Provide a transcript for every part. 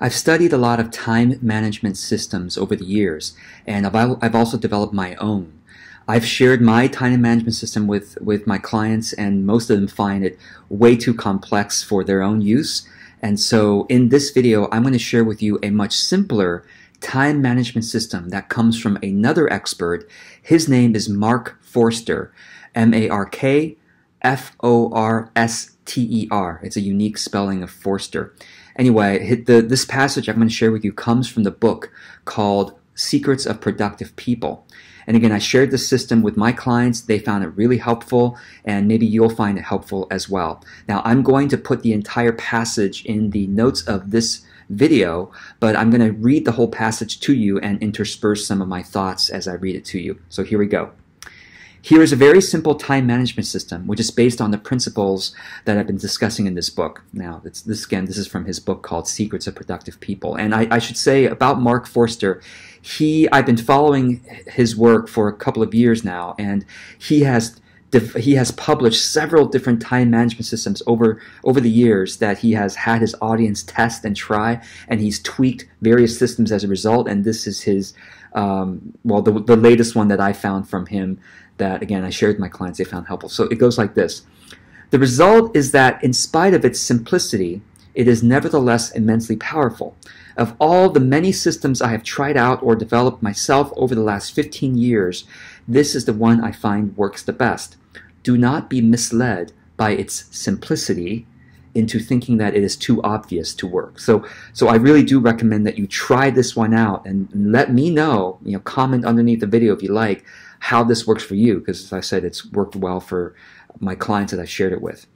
I've studied a lot of time management systems over the years, and I've also developed my own. I've shared my time management system with my clients, and most of them find it way too complex for their own use. And so in this video, I'm going to share with you a much simpler time management system that comes from another expert. His name is Mark Forster, M-A-R-K F-O-R-S-T-E-R. It's a unique spelling of Forster. Anyway, this passage I'm going to share with you comes from the book called Secrets of Productive People. And again, I shared this system with my clients. They found it really helpful, and maybe you'll find it helpful as well. Now, I'm going to put the entire passage in the notes of this video, but I'm going to read the whole passage to you and intersperse some of my thoughts as I read it to you. So here we go. Here is a very simple time management system, which is based on the principles that I've been discussing in this book. Now, this is from his book called Secrets of Productive People. And I should say about Mark Forster, I've been following his work for a couple of years now, and he has published several different time management systems over the years that he has had his audience test and try, and he's tweaked various systems as a result. And this is his, the latest one that I found from him that, again, I shared with my clients. They found helpful. So it goes like this. The result is that in spite of its simplicity, it is nevertheless immensely powerful. Of all the many systems I have tried out or developed myself over the last 15 years, this is the one I find works the best. Do not be misled by its simplicity into thinking that it is too obvious to work. So I really do recommend that you try this one out and let me know, comment underneath the video if you like, how this works for you, because as I said, it's worked well for my clients that I've shared it with.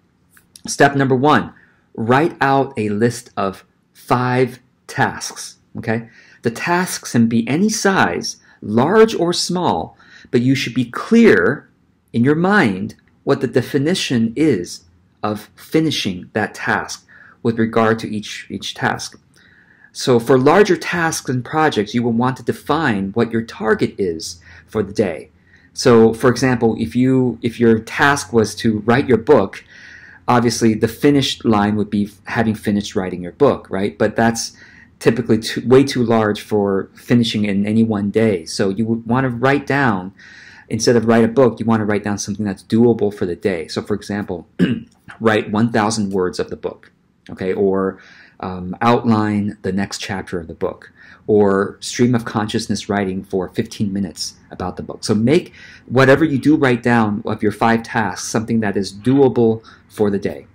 Step number 1, write out a list of 5 tasks. Okay? The tasks can be any size, large or small, but you should be clear in your mind what the definition is of finishing that task with regard to each task. So for larger tasks and projects, you will want to define what your target is for the day. So for example, if your task was to write your book, obviously the finished line would be having finished writing your book, right? But that's typically way too large for finishing in any one day. So you would want to write down, instead of write a book, you want to write down something that's doable for the day. So for example, write 1,000 words of the book, okay? Or outline the next chapter of the book, or stream of consciousness writing for 15 minutes about the book. So make whatever you do write down of your 5 tasks something that is doable for the day.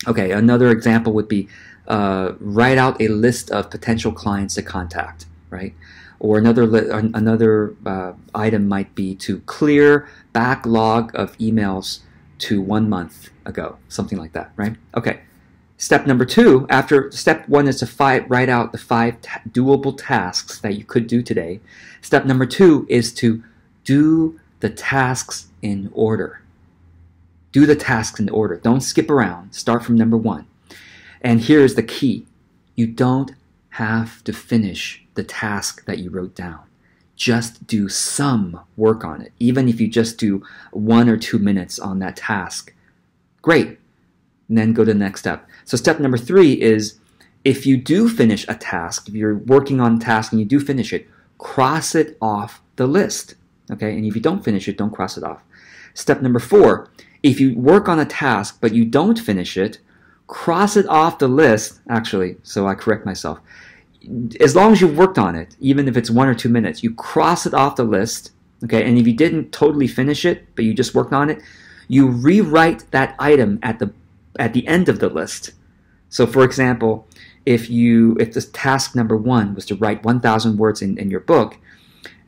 Okay, another example would be write out a list of potential clients to contact, right? Or another item might be to clear backlog of emails to 1 month ago, something like that, right? Okay. Step number 2, after step 1 is to write out the 5 doable tasks that you could do today. Step number 2 is to do the tasks in order. Do the tasks in order. Don't skip around. Start from number 1. And here's the key. You don't have to finish the task that you wrote down. Just do some work on it. Even if you just do 1 or 2 minutes on that task. Great. And then go to the next step. So step number 3 is, if you do finish a task, if you're working on a task and you do finish it, cross it off the list. Okay? And if you don't finish it, don't cross it off. Step number 4, if you work on a task but you don't finish it, cross it off the list. Actually, so I correct myself. As long as you've worked on it, even if it's 1 or 2 minutes, you cross it off the list. Okay? And if you didn't totally finish it, but you just worked on it, you rewrite that item at the end of the list. So for example, if the task number 1 was to write 1,000 words in your book,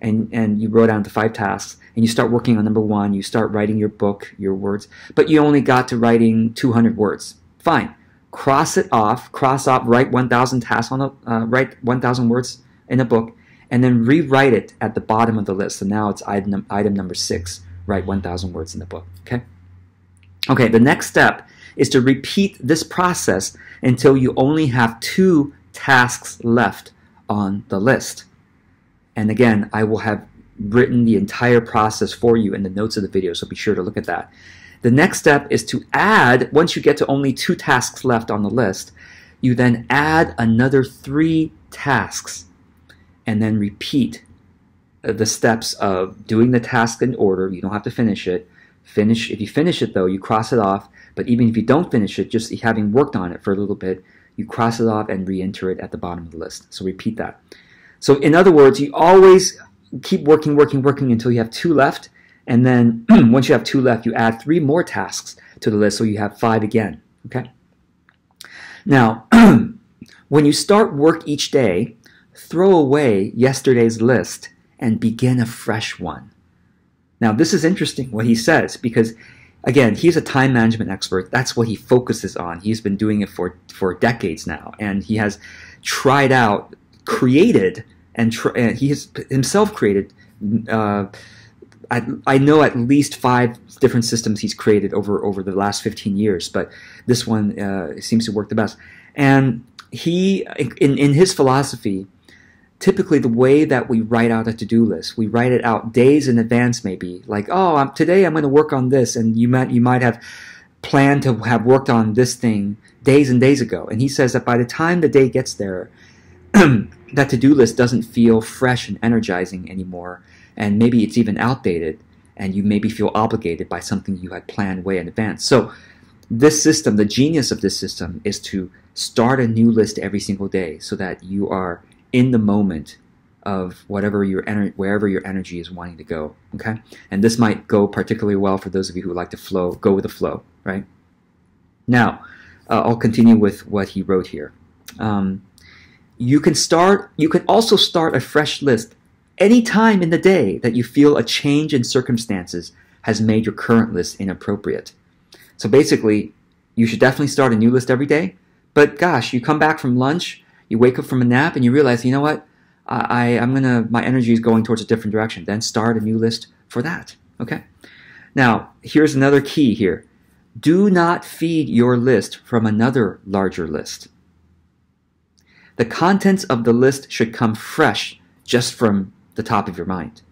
and you wrote down the 5 tasks, and you start working on number 1, you start writing your book, your words, but you only got to writing 200 words. Fine. Cross it off, write 1,000 tasks on write 1,000 words in a book, and then rewrite it at the bottom of the list. So now it's item number 6, write 1,000 words in the book. Okay? Okay, the next step is to repeat this process until you only have 2 tasks left on the list. And again, I will have written the entire process for you in the notes of the video, so be sure to look at that. The next step is to add, once you get to only 2 tasks left on the list, You then add another 3 tasks and then repeat the steps of doing the task in order. You don't have to finish it. If you finish it though, you cross it off. But even if you don't finish it, just having worked on it for a little bit, you cross it off and re-enter it at the bottom of the list. So repeat that. So in other words, you always keep working until you have 2 left. And then once you have 2 left, you add 3 more tasks to the list so you have 5 again. Okay? Now, when you start work each day, throw away yesterday's list and begin a fresh one. Now, this is interesting what he says because, again, he's a time management expert. That's what he focuses on. He's been doing it for decades now, and he has tried out, created, and he has himself created. I know at least 5 different systems he's created over the last 15 years, but this one seems to work the best. And he, in his philosophy, typically the way that we write out a to-do list, we write it out days in advance maybe. Like, oh, today I'm going to work on this, and you might have planned to have worked on this thing days and days ago. And he says that by the time the day gets there, that to-do list doesn't feel fresh and energizing anymore, and maybe it's even outdated, and you maybe feel obligated by something you had planned way in advance. So this system, the genius of this system, is to start a new list every single day so that you are in the moment of wherever your energy is wanting to go. Okay, and this might go particularly well for those of you who like to go with the flow. Right now, I'll continue with what he wrote here. You can also start a fresh list any time in the day that you feel a change in circumstances has made your current list inappropriate. So basically, you should definitely start a new list every day. But gosh, you come back from lunch, you wake up from a nap, and you realize, you know what? My energy is going towards a different direction. Then start a new list for that. Okay. Now, here's another key here. Do not feed your list from another larger list. The contents of the list should come fresh just from the top of your mind.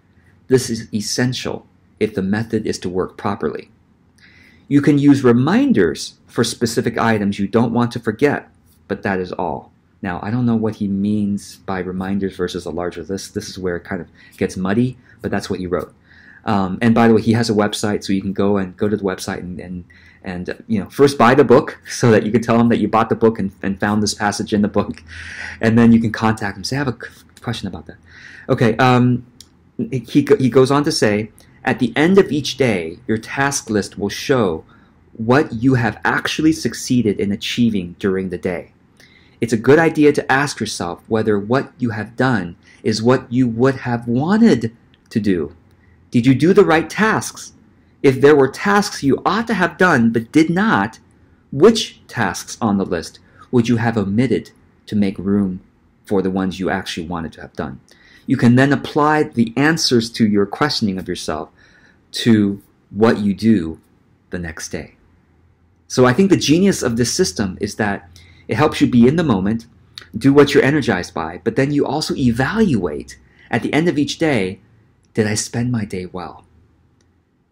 This is essential if the method is to work properly. You can use reminders for specific items you don't want to forget, but that is all. Now, I don't know what he means by reminders versus a larger list. This is where it kind of gets muddy, but that's what he wrote. And by the way, he has a website, so you can go to the website and first buy the book so that you can tell him that you bought the book and found this passage in the book, and then you can contact him. Say, I have a question about that. Okay. He goes on to say, at the end of each day, your task list will show what you have actually succeeded in achieving during the day. It's a good idea to ask yourself whether what you have done is what you would have wanted to do. Did you do the right tasks? If there were tasks you ought to have done but did not, which tasks on the list would you have omitted to make room for the ones you actually wanted to have done? You can then apply the answers to your questioning of yourself to what you do the next day. So I think the genius of this system is that it helps you be in the moment, do what you're energized by, but then you also evaluate at the end of each day, did I spend my day well?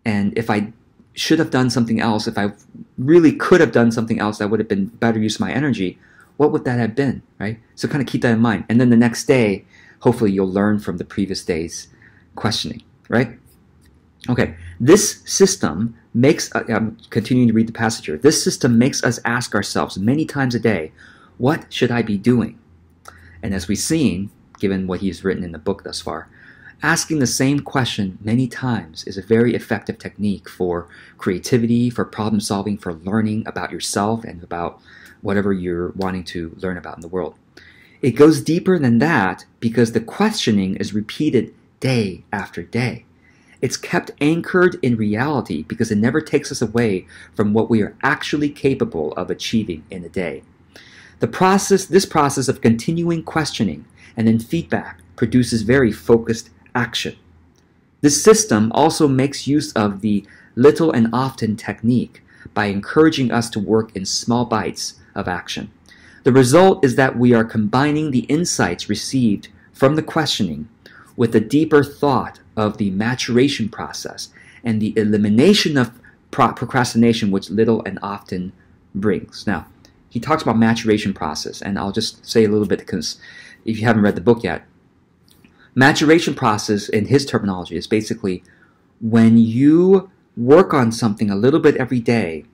And if I should have done something else, if I really could have done something else that would have been better use of my energy, what would that have been, right? So kind of keep that in mind. And then the next day, hopefully you'll learn from the previous day's questioning, right? Okay, this system makes, I'm continuing to read the passage here, this system makes us ask ourselves many times a day, what should I be doing? And as we've seen, given what he's written in the book thus far, asking the same question many times is a very effective technique for creativity, for problem solving, for learning about yourself and about whatever you're wanting to learn about in the world. It goes deeper than that because the questioning is repeated day after day. It's kept anchored in reality because it never takes us away from what we are actually capable of achieving in a day. This process of continuing questioning and then feedback produces very focused action. This system also makes use of the little and often technique by encouraging us to work in small bites of action. The result is that we are combining the insights received from the questioning with the deeper thought of the maturation process and the elimination of procrastination which little and often brings. Now, he talks about maturation process, and I'll just say a little bit because if you haven't read the book yet, maturation process in his terminology is basically when you work on something a little bit every day,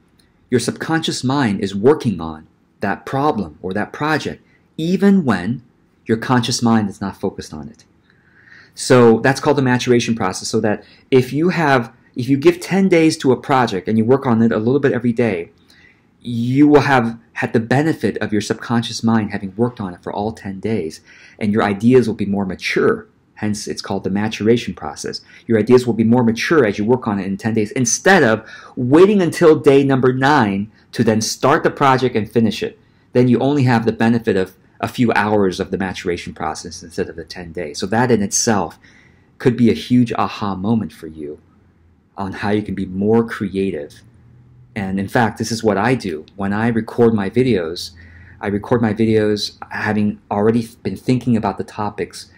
your subconscious mind is working on that problem or that project, even when your conscious mind is not focused on it. So that's called the maturation process, so that if you give 10 days to a project and you work on it a little bit every day, you will have had the benefit of your subconscious mind having worked on it for all 10 days, and your ideas will be more mature. Hence, it's called the maturation process. Your ideas will be more mature as you work on it in 10 days, instead of waiting until day number 9 to then start the project and finish it. Then you only have the benefit of a few hours of the maturation process instead of the 10 days. So that in itself could be a huge aha moment for you on how you can be more creative. And in fact, this is what I do. When I record my videos having already been thinking about the topics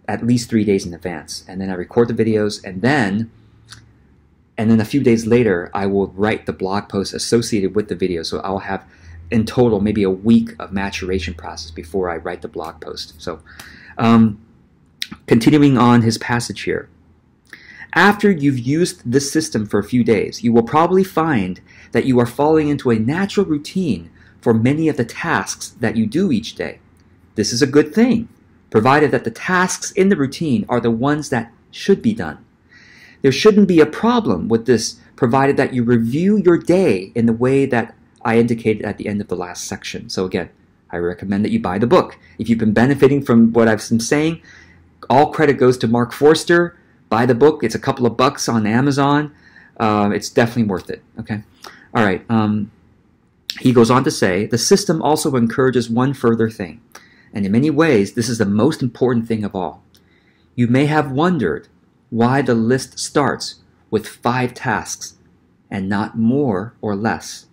at least 3 days in advance. And then I record the videos, and then a few days later, I will write the blog post associated with the video. So I'll have, in total, maybe a week of maturation process before I write the blog post. So continuing on his passage here. After you've used this system for a few days, you will probably find that you are falling into a natural routine for many of the tasks that you do each day. This is a good thing, provided that the tasks in the routine are the ones that should be done. There shouldn't be a problem with this, provided that you review your day in the way that I indicated at the end of the last section. So again, I recommend that you buy the book. If you've been benefiting from what I've been saying, all credit goes to Mark Forster. Buy the book. It's a couple of bucks on Amazon. It's definitely worth it. Okay. All right. He goes on to say, the system also encourages one further thing. And in many ways, this is the most important thing of all. You may have wondered why the list starts with 5 tasks and not more or less.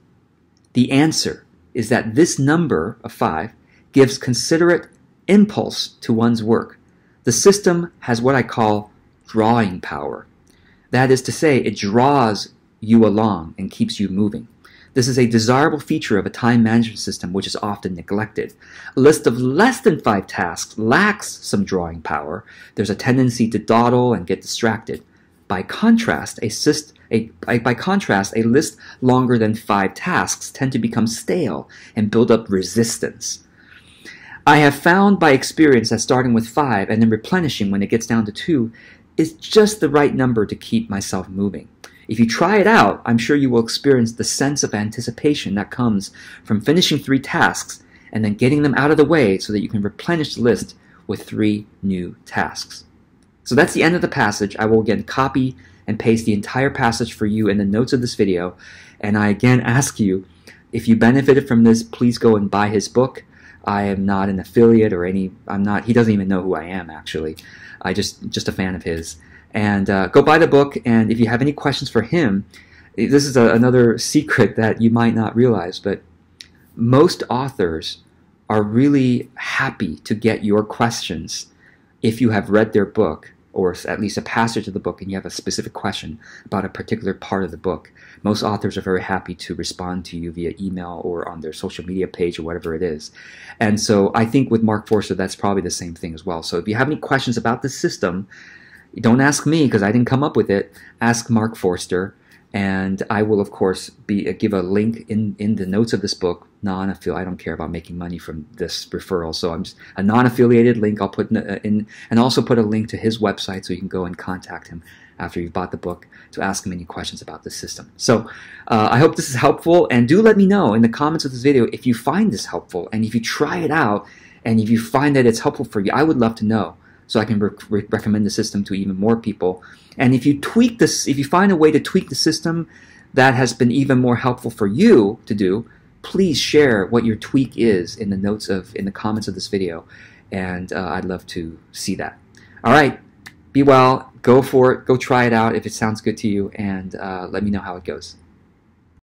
The answer is that this number of 5 gives considerate impulse to one's work. The system has what I call drawing power. That is to say, it draws you along and keeps you moving. This is a desirable feature of a time management system which is often neglected. A list of less than 5 tasks lacks some drawing power. There's a tendency to dawdle and get distracted. By contrast, a list longer than 5 tasks tend to become stale and build up resistance. I have found by experience that starting with 5 and then replenishing when it gets down to 2 is just the right number to keep myself moving. If you try it out, I'm sure you will experience the sense of anticipation that comes from finishing 3 tasks and then getting them out of the way so that you can replenish the list with 3 new tasks. So that's the end of the passage. I will again copy and paste the entire passage for you in the notes of this video. And I again ask you, if you benefited from this, please go and buy his book. I am not an affiliate or he doesn't even know who I am actually. I just a fan of his. And go buy the book, and if you have any questions for him, this is another secret that you might not realize, but most authors are really happy to get your questions if you have read their book, or at least a passage of the book, and you have a specific question about a particular part of the book. Most authors are very happy to respond to you via email or on their social media page or whatever it is. And so I think with Mark Forster, that's probably the same thing as well. So if you have any questions about the system, don't ask me because I didn't come up with it. Ask Mark Forster, and I will, of course, give a link in the notes of this book. Non-affiliate. I don't care about making money from this referral, so I'm just a non-affiliated link. I'll put in, and also put a link to his website so you can go and contact him after you've bought the book to ask him any questions about the system. So I hope this is helpful, and do let me know in the comments of this video if you find this helpful, and if you try it out, and if you find that it's helpful for you. I would love to know, so I can recommend the system to even more people. And if you tweak this, if you find a way to tweak the system that has been even more helpful for you to do, please share what your tweak is in the comments of this video, and I'd love to see that. All right, be well, go for it, go try it out if it sounds good to you, and let me know how it goes.